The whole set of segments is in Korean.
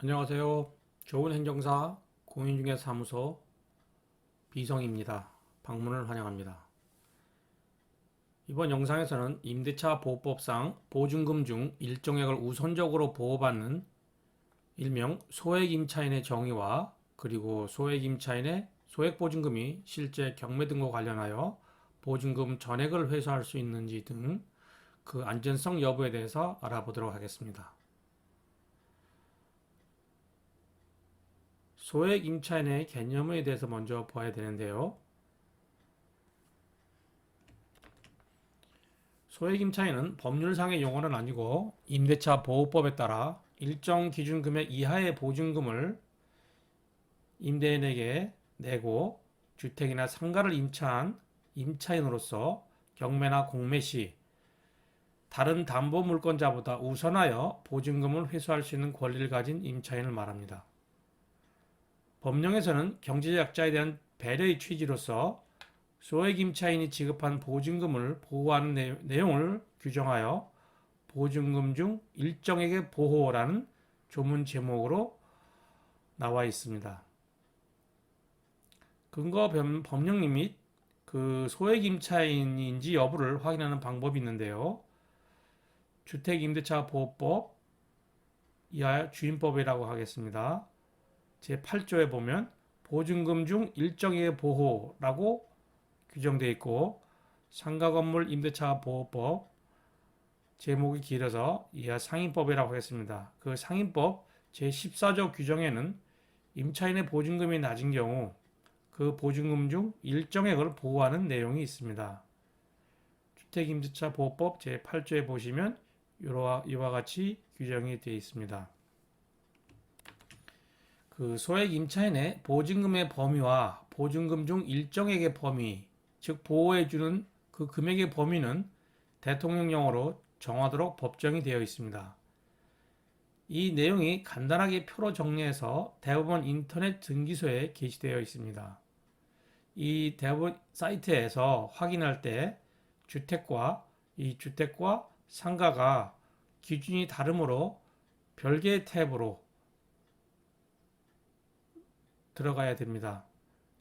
안녕하세요. 좋은 행정사 공인중개사무소 비성입니다. 방문을 환영합니다. 이번 영상에서는 임대차 보호법상 보증금 중 일정액을 우선적으로 보호받는 일명 소액임차인의 정의와 그리고 소액임차인의 소액보증금이 실제 경매 등과 관련하여 보증금 전액을 회수할 수 있는지 등 그 안전성 여부에 대해서 알아보도록 하겠습니다. 소액 임차인의 개념에 대해서 먼저 봐야 되는데요. 소액 임차인은 법률상의 용어는 아니고 임대차 보호법에 따라 일정 기준 금액 이하의 보증금을 임대인에게 내고 주택이나 상가를 임차한 임차인으로서 경매나 공매 시 다른 담보 물권자보다 우선하여 보증금을 회수할 수 있는 권리를 가진 임차인을 말합니다. 법령에서는 경제약자에 대한 배려의 취지로서 소액 임차인이 지급한 보증금을 보호하는 내용을 규정하여 보증금 중 일정액의 보호라는 조문 제목으로 나와 있습니다. 근거 법령 및 그 소액 임차인인지 여부를 확인하는 방법이 있는데요. 주택임대차보호법 이하 주임법이라고 하겠습니다. 제8조에 보면 보증금 중 일정액의 보호라고 규정되어 있고 상가건물 임대차 보호법 제목이 길어서 이하 상임법이라고 하겠습니다. 그 상임법 제14조 규정에는 임차인의 보증금이 낮은 경우 그 보증금 중 일정액을 보호하는 내용이 있습니다. 주택임대차 보호법 제8조에 보시면 이와 같이 규정이 되어 있습니다. 그 소액 임차인의 보증금의 범위와 보증금 중 일정액의 범위, 즉 보호해주는 그 금액의 범위는 대통령령으로 정하도록 법정이 되어 있습니다. 이 내용이 간단하게 표로 정리해서 대법원 인터넷 등기소에 게시되어 있습니다. 이 대법원 사이트에서 확인할 때 주택과 상가가 기준이 다르므로 별개의 탭으로 들어가야 됩니다.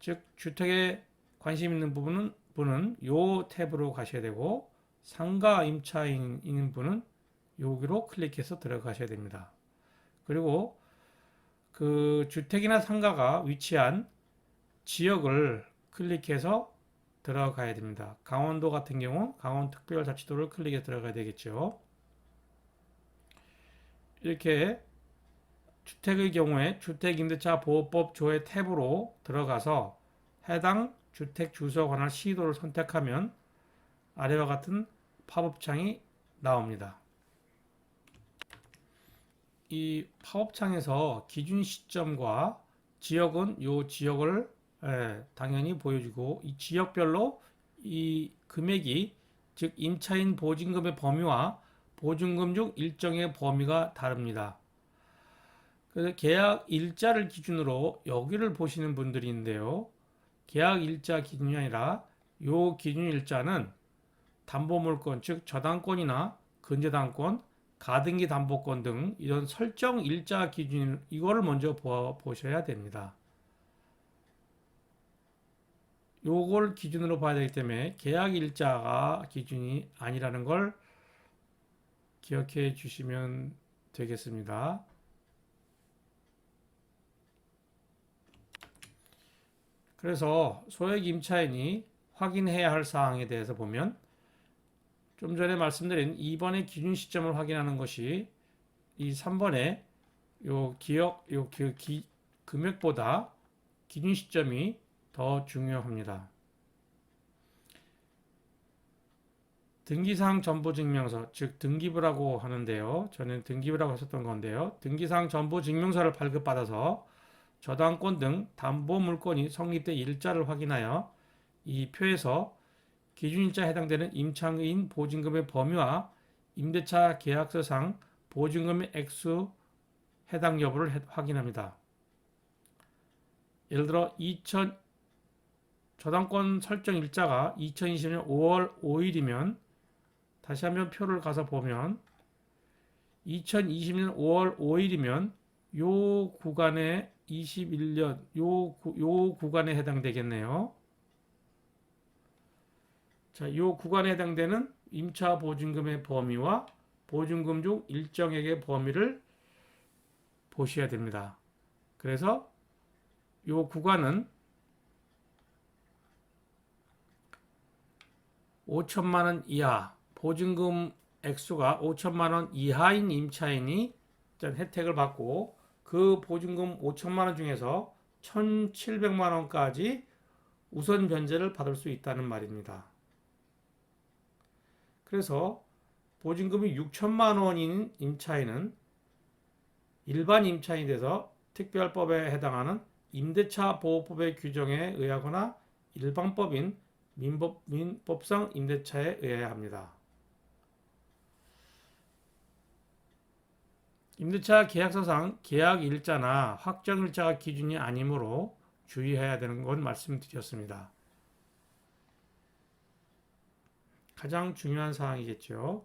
즉 주택에 관심 있는 분은 요 탭으로 가셔야 되고 상가 임차인인 분은 여기로 클릭해서 들어가셔야 됩니다. 그리고 그 주택이나 상가가 위치한 지역을 클릭해서 들어가야 됩니다. 강원도 같은 경우 강원특별자치도를 클릭해서 들어가야 되겠죠. 이렇게 주택의 경우에 주택임대차 보호법 조회 탭으로 들어가서 해당 주택 주소 관할 시도를 선택하면 아래와 같은 팝업창이 나옵니다. 이 팝업창에서 기준 시점과 지역은 이 지역을 당연히 보여주고 이 지역별로 이 금액이 즉 임차인 보증금의 범위와 보증금 중 일정의 범위가 다릅니다. 그래서 계약 일자를 기준으로 여기를 보시는 분들이 있는데요. 계약 일자 기준이 아니라 요 기준 일자는 담보물권 즉 저당권이나 근저당권, 가등기 담보권 등 이런 설정 일자 기준 이거를 먼저 보셔야 됩니다. 요걸 기준으로 봐야 되기 때문에 계약 일자가 기준이 아니라는 걸 기억해 주시면 되겠습니다. 그래서 소액 임차인이 확인해야 할 사항에 대해서 보면 좀 전에 말씀드린 2번의 기준 시점을 확인하는 것이 이 3번의 금액보다 기준 시점이 더 중요합니다. 등기사항 전부증명서, 즉 등기부라고 하는데요. 저는 등기부라고 했었던 건데요. 등기사항 전부증명서를 발급받아서 저당권 등 담보물권이 성립된 일자를 확인하여 이 표에서 기준일자에 해당되는 임차인 보증금의 범위와 임대차 계약서상 보증금의 액수 해당 여부를 확인합니다. 예를 들어 저당권 설정 일자가 2020년 5월 5일이면 다시 한번 표를 가서 보면 2020년 5월 5일이면 요 구간에 21년 요 구간에 해당되겠네요. 자, 요 구간에 해당되는 임차 보증금의 범위와 보증금 중 일정액의 범위를 보셔야 됩니다. 그래서 요 구간은 5천만 원 이하, 보증금 액수가 5천만 원 이하인 임차인이 혜택을 받고, 그 보증금 5천만 원 중에서 1,700만 원까지 우선 변제를 받을 수 있다는 말입니다. 그래서 보증금이 6천만 원인 임차인은 일반 임차인이 돼서 특별법에 해당하는 임대차 보호법의 규정에 의하거나 일반법인 민법상 임대차에 의해야 합니다. 임대차 계약서상 계약 일자나 확정 일자가 기준이 아니므로 주의해야 되는 건 말씀드렸습니다. 가장 중요한 사항이겠죠.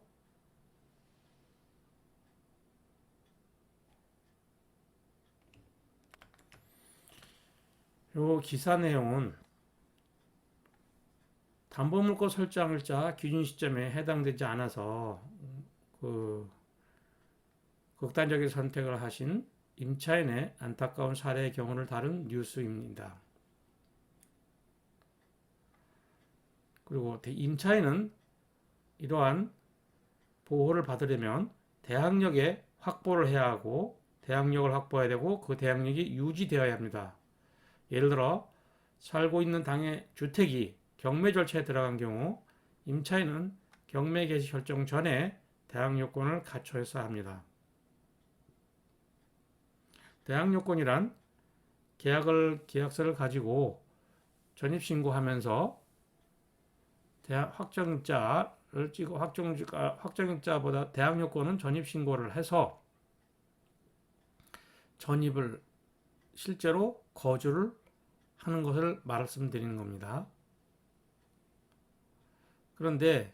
요 기사 내용은 담보물권 설정일자 기준 시점에 해당되지 않아서 극단적인 선택을 하신 임차인의 안타까운 사례의 경우를 다룬 뉴스입니다. 그리고 임차인은 이러한 보호를 받으려면 대항력에 확보를 해야 하고, 대항력을 확보해야 되고, 그 대항력이 유지되어야 합니다. 예를 들어 살고 있는 당의 주택이 경매 절차에 들어간 경우 임차인은 경매 개시 결정 전에 대항 요건을 갖춰야 합니다. 대항 요건이란 계약서를 가지고 전입 신고하면서 확정일자를 찍고, 확정일자보다 대항 요건은 전입 신고를 해서 전입을 실제로 거주를 하는 것을 말씀드리는 겁니다. 그런데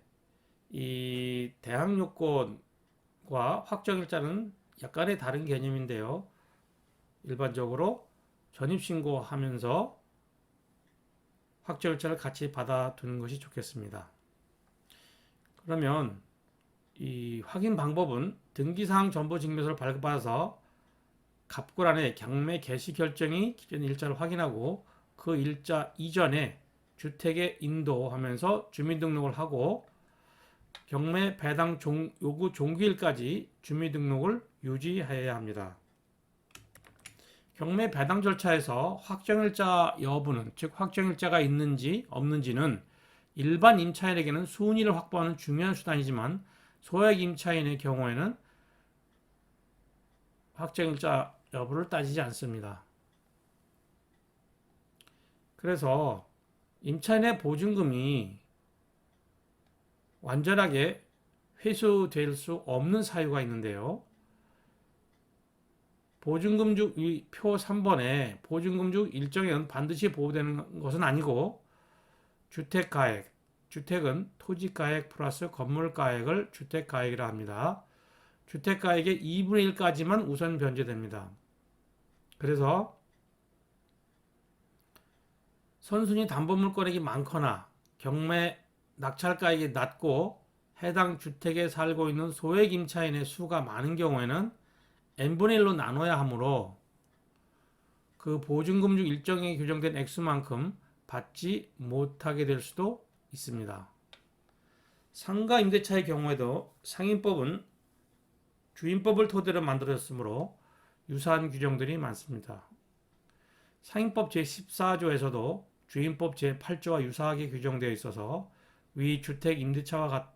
이 대항 요건과 확정일자는 약간의 다른 개념인데요. 일반적으로 전입신고하면서 확정일자를 같이 받아두는 것이 좋겠습니다. 그러면 이 확인 방법은 등기사항 전부 증명서를 발급받아서 갑굴안에 경매 개시 결정이 기존 일자를 확인하고, 그 일자 이전에 주택에 인도하면서 주민등록을 하고, 경매 배당 요구 종기일까지 주민등록을 유지해야 합니다. 경매 배당 절차에서 확정일자 여부는, 즉 확정일자가 있는지 없는지는 일반 임차인에게는 순위를 확보하는 중요한 수단이지만, 소액 임차인의 경우에는 확정일자 여부를 따지지 않습니다. 그래서 임차인의 보증금이 완전하게 회수될 수 없는 사유가 있는데요. 보증금 중 이 표 3번에 보증금 중 일정액은 반드시 보호되는 것은 아니고, 주택가액, 주택은 토지가액 플러스 건물가액을 주택가액이라 합니다. 주택가액의 2분의 1까지만 우선 변제됩니다. 그래서 선순위 담보물권액이 많거나 경매 낙찰가액이 낮고 해당 주택에 살고 있는 소액 임차인의 수가 많은 경우에는 n분의 1로 나눠야 하므로 그 보증금 중 일정액이 규정된 액수만큼 받지 못하게 될 수도 있습니다. 상가 임대차의 경우에도 상임법은 주임법을 토대로 만들어졌으므로 유사한 규정들이 많습니다. 상임법 제14조에서도 주임법 제8조와 유사하게 규정되어 있어서 위 주택 임대차와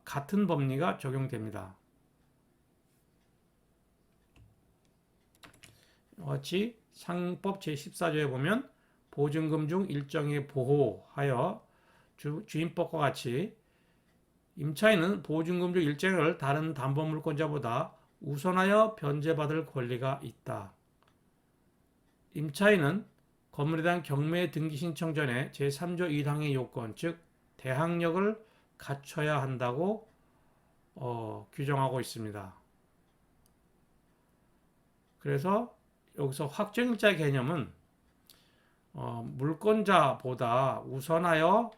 같은 법리가 적용됩니다. 같이 상법 제14조에 보면 보증금 중 일정에 보호하여 주임법과 같이 임차인은 보증금 중 일정을 다른 담보물권자보다 우선하여 변제받을 권리가 있다. 임차인은 건물에 대한 경매 등기 신청 전에 제3조 1항의 요건, 즉 대항력을 갖춰야 한다고 규정하고 있습니다. 그래서 여기서 확정일자 개념은 물권자보다 우선하여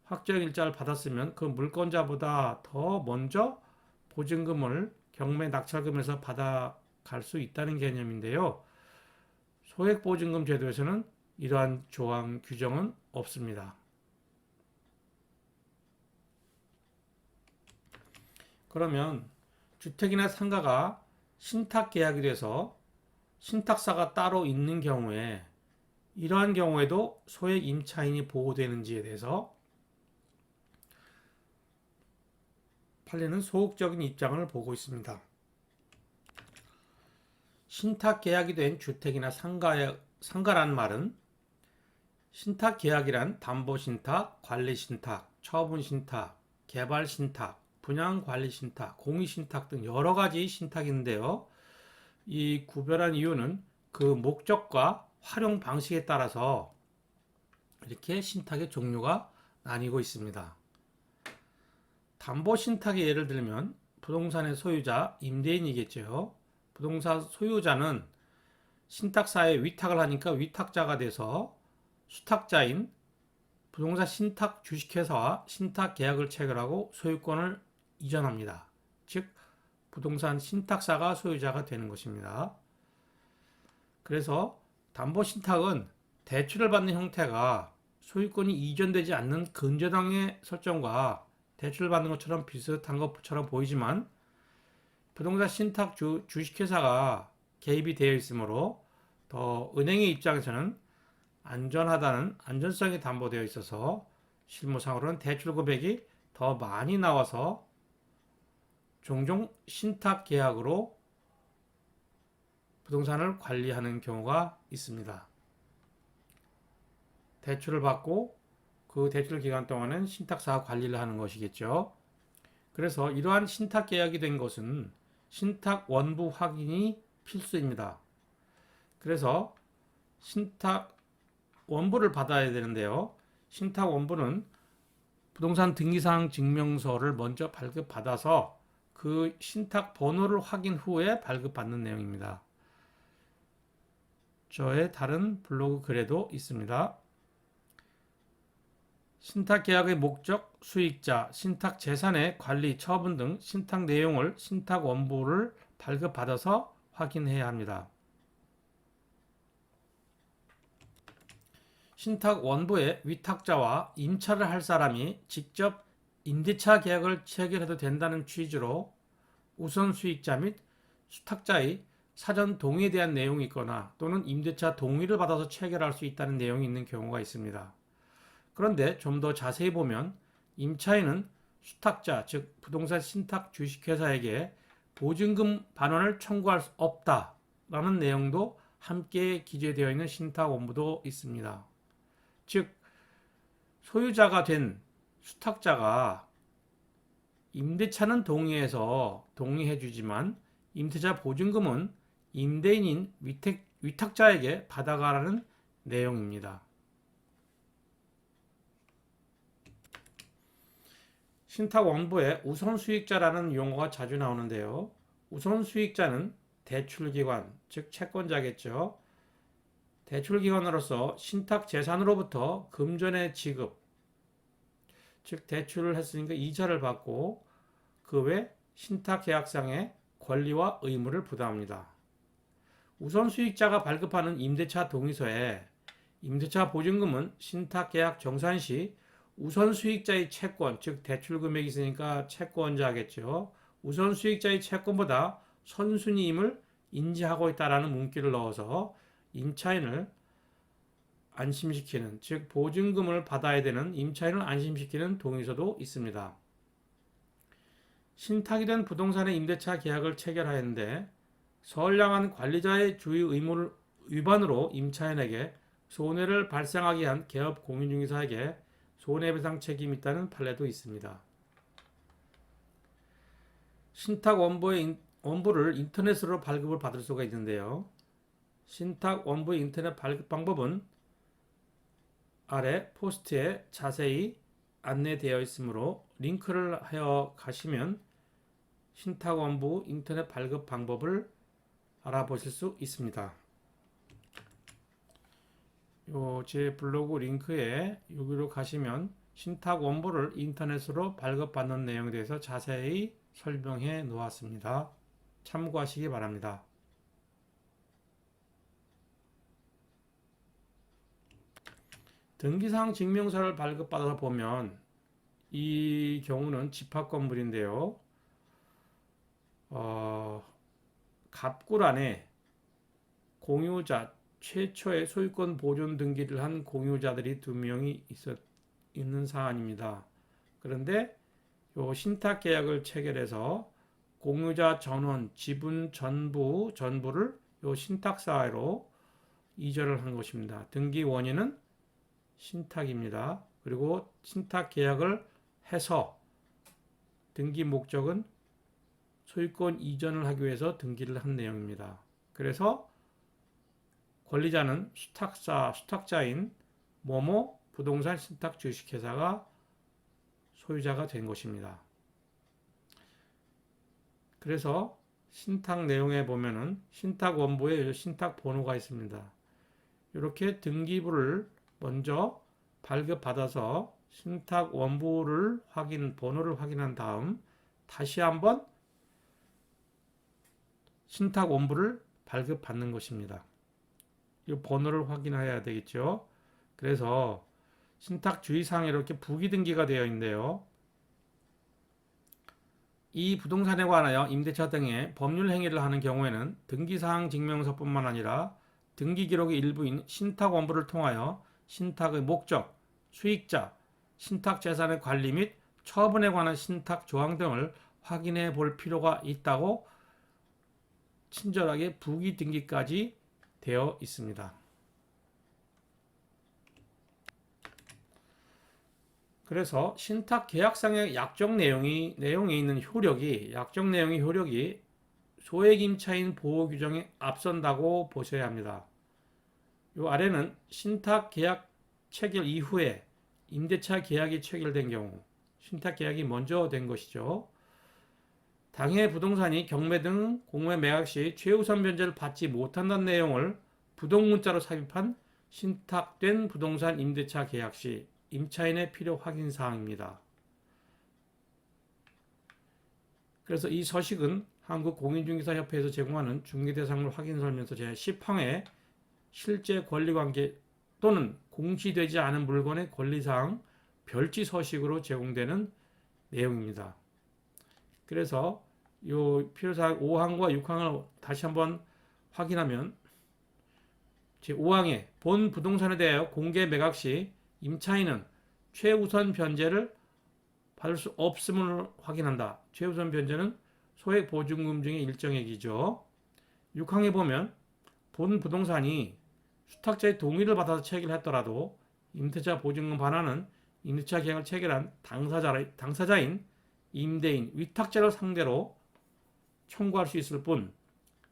확정일자를 받았으면 그 물권자보다 더 먼저 보증금을 경매 낙찰금에서 받아갈 수 있다는 개념인데요. 소액보증금 제도에서는 이러한 조항 규정은 없습니다. 그러면 주택이나 상가가 신탁계약이 돼서 신탁사가 따로 있는 경우에 이러한 경우에도 소액 임차인이 보호되는지에 대해서 판례는 소극적인 입장을 보고 있습니다. 신탁계약이 된 주택이나 상가란 말은 신탁계약이란 담보신탁, 관리신탁, 처분신탁, 개발신탁, 분양관리신탁, 공유신탁 등 여러 가지 신탁이 있는데요. 이 구별한 이유는 그 목적과 활용 방식에 따라서 이렇게 신탁의 종류가 나뉘고 있습니다. 담보신탁의 예를 들면 부동산의 소유자, 임대인이겠죠. 부동산 소유자는 신탁사에 위탁을 하니까 위탁자가 돼서 수탁자인 부동산 신탁 주식회사와 신탁 계약을 체결하고 소유권을 이전합니다. 즉 부동산 신탁사가 소유자가 되는 것입니다. 그래서 담보신탁은 대출을 받는 형태가 소유권이 이전되지 않는 근저당의 설정과 대출을 받는 것처럼 비슷한 것처럼 보이지만 부동산 신탁 주식회사가 개입이 되어 있으므로 더 은행의 입장에서는 안전하다는 안전성이 담보되어 있어서 실무상으로는 대출 금액이 더 많이 나와서 종종 신탁 계약으로 부동산을 관리하는 경우가 있습니다. 대출을 받고 그 대출 기간 동안은 신탁사가 관리를 하는 것이겠죠. 그래서 이러한 신탁 계약이 된 것은 신탁 원부 확인이 필수입니다. 그래서 신탁 원부를 받아야 되는데요. 신탁 원부는 부동산 등기사항 증명서를 먼저 발급받아서 그 신탁 번호를 확인 후에 발급받는 내용입니다. 저의 다른 블로그 글에도 있습니다. 신탁 계약의 목적, 수익자, 신탁 재산의 관리, 처분 등 신탁 내용을 신탁 원부를 발급받아서 확인해야 합니다. 신탁 원부의 위탁자와 임차를 할 사람이 직접 임대차 계약을 체결해도 된다는 취지로 우선 수익자 및 수탁자의 사전 동의에 대한 내용이 있거나 또는 임대차 동의를 받아서 체결할 수 있다는 내용이 있는 경우가 있습니다. 그런데 좀 더 자세히 보면 임차인은 수탁자, 즉 부동산 신탁 주식회사에게 보증금 반환을 청구할 수 없다라는 내용도 함께 기재되어 있는 신탁 원부도 있습니다. 즉 소유자가 된 수탁자가 임대차는 동의해 주지만 임대차 보증금은 임대인인 위탁자에게 받아가라는 내용입니다. 신탁 원부에 우선 수익자라는 용어가 자주 나오는데요. 우선 수익자는 대출기관, 즉 채권자겠죠. 대출기관으로서 신탁 재산으로부터 금전의 지급, 즉 대출을 했으니까 이자를 받고 그 외 신탁 계약상의 권리와 의무를 부담합니다. 우선 수익자가 발급하는 임대차 동의서에 임대차 보증금은 신탁 계약 정산 시 우선 수익자의 채권, 즉 대출 금액이 있으니까 채권자겠죠. 우선 수익자의 채권보다 선순위임을 인지하고 있다라는 문구를 넣어서 임차인을 안심시키는, 즉 보증금을 받아야 되는 임차인을 안심시키는 동의서도 있습니다. 신탁이 된 부동산의 임대차 계약을 체결하였는데 선량한 관리자의 주의 의무를 위반으로 임차인에게 손해를 발생하게 한 개업 공인중개사에게 손해배상 책임이 있다는 판례도 있습니다. 신탁 원부를 인터넷으로 발급을 받을 수가 있는데요. 신탁 원부의 인터넷 발급 방법은 아래 포스트에 자세히 안내되어 있으므로 링크를 하여 가시면 신탁 원부 인터넷 발급 방법을 알아보실 수 있습니다. 요 제 블로그 링크에 여기로 가시면 신탁 원본을 인터넷으로 발급받는 내용에 대해서 자세히 설명해 놓았습니다. 참고하시기 바랍니다. 등기사항 증명서를 발급받아서 보면 이 경우는 집합 건물인데요. 갑구란에 공유자 최초의 소유권 보존 등기를 한 공유자들이 2명이 있는 사안입니다. 그런데 요 신탁 계약을 체결해서 공유자 전원 지분 전부를 요 신탁사회로 이전을 한 것입니다. 등기 원인은 신탁입니다. 그리고 신탁 계약을 해서 등기 목적은 소유권 이전을 하기 위해서 등기를 한 내용입니다. 그래서 권리자는 수탁자인某某 부동산 신탁 주식회사가 소유자가 된 것입니다. 그래서 신탁 내용에 보면은 신탁 원부에 신탁 번호가 있습니다. 이렇게 등기부를 먼저 발급받아서 신탁 원부를 번호를 확인한 다음 다시 한번 신탁 원부를 발급받는 것입니다. 이 번호를 확인해야 되겠죠. 그래서 신탁 주의사항에 이렇게 부기 등기가 되어 있는데요. 이 부동산에 관하여 임대차 등의 법률 행위를 하는 경우에는 등기사항 증명서뿐만 아니라 등기기록의 일부인 신탁 원부를 통하여 신탁의 목적, 수익자, 신탁 재산의 관리 및 처분에 관한 신탁 조항 등을 확인해 볼 필요가 있다고 친절하게 부기 등기까지 되어 있습니다. 그래서 신탁 계약상의 약정 내용에 있는 약정 내용의 효력이 소액 임차인 보호 규정에 앞선다고 보셔야 합니다. 이 아래는 신탁 계약 체결 이후에 임대차 계약이 체결된 경우, 신탁 계약이 먼저 된 것이죠. 당해 부동산이 경매 등 공매 매각 시 최우선 변제를 받지 못한다는 내용을 부동문자로 삽입한 신탁된 부동산 임대차 계약 시 임차인의 필요 확인 사항입니다. 그래서 이 서식은 한국공인중개사협회에서 제공하는 중개대상물 확인 설명서 제10항의 실제 권리관계 또는 공시되지 않은 물건의 권리사항 별지 서식으로 제공되는 내용입니다. 그래서 이 필요사항 5항과 6항을 다시 한번 확인하면 제5항에 본 부동산에 대하여 공개 매각 시 임차인은 최우선 변제를 받을 수 없음을 확인한다. 최우선 변제는 소액 보증금 중의 일정액이죠. 6항에 보면 본 부동산이 수탁자의 동의를 받아서 체결했더라도 임대차 보증금 반환은 임대차 계약을 체결한 당사자인 임대인, 위탁자를 상대로 청구할 수 있을 뿐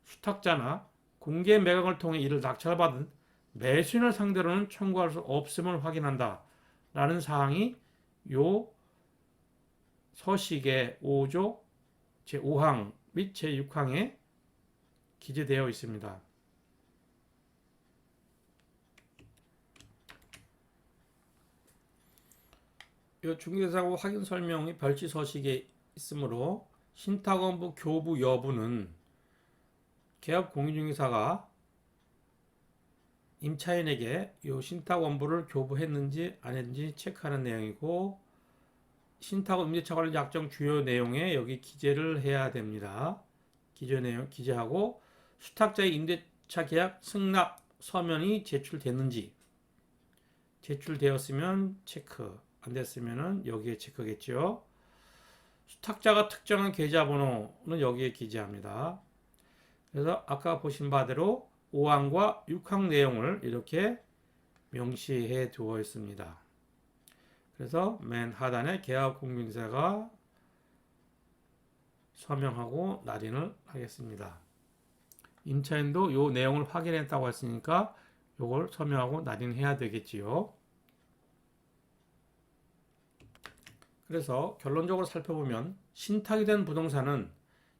수탁자나 공개 매각을 통해 이를 낙찰받은 매수인을 상대로는 청구할 수 없음을 확인한다. 라는 사항이 요 서식의 5조 제5항 및 제6항에 기재되어 있습니다. 이 중개사고 확인 설명이 별지 서식에 있으므로 신탁원부 교부 여부는 계약 공인중개사가 임차인에게 이 신탁원부를 교부했는지 안 했는지 체크하는 내용이고 신탁원 임대차 관련 약정 주요 내용에 여기 기재를 해야 됩니다. 기재 내용 기재하고 수탁자의 임대차 계약 승낙 서면이 제출되었으면 체크, 안 됐으면 여기에 체크겠죠. 수탁자가 특정한 계좌번호는 여기에 기재합니다. 그래서 아까 보신 바대로 5항과 6항 내용을 이렇게 명시해 두어 있습니다. 그래서 맨 하단에 계약 공인중개사가 서명하고 날인을 하겠습니다. 임차인도 이 내용을 확인했다고 했으니까 이걸 서명하고 날인해야 되겠지요. 그래서 결론적으로 살펴보면 신탁이 된 부동산은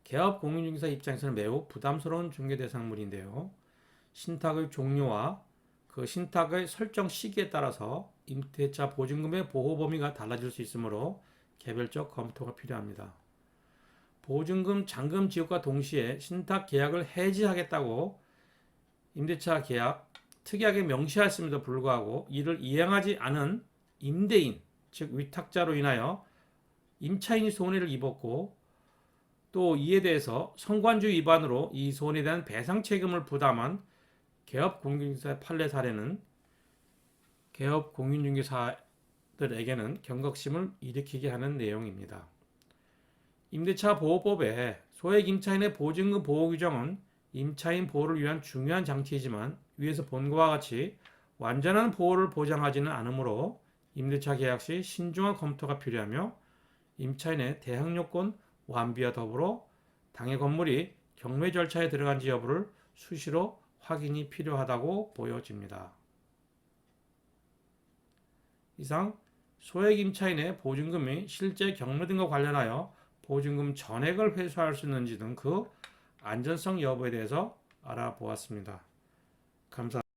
개업 공인중개사 입장에서는 매우 부담스러운 중개 대상물인데요. 신탁의 종류와 그 신탁의 설정 시기에 따라서 임대차 보증금의 보호 범위가 달라질 수 있으므로 개별적 검토가 필요합니다. 보증금 잔금 지급과 동시에 신탁 계약을 해지하겠다고 임대차 계약 특이하게 명시하였음에도 불구하고 이를 이행하지 않은 임대인, 즉 위탁자로 인하여 임차인이 손해를 입었고 또 이에 대해서 성관주 위반으로 이 손해에 대한 배상 책임을 부담한 개업 공인중개사 판례 사례는 개업 공인중개사들에게는 경각심을 일으키게 하는 내용입니다. 임대차 보호법에 소액 임차인의 보증금 보호 규정은 임차인 보호를 위한 중요한 장치이지만 위에서 본 것과 같이 완전한 보호를 보장하지는 않으므로 임대차 계약 시 신중한 검토가 필요하며 임차인의 대항 요건 완비와 더불어 당해 건물이 경매 절차에 들어간지 여부를 수시로 확인이 필요하다고 보여집니다. 이상 소액 임차인의 보증금이 실제 경매 등과 관련하여 보증금 전액을 회수할 수 있는지 등 그 안전성 여부에 대해서 알아보았습니다. 감사합니다.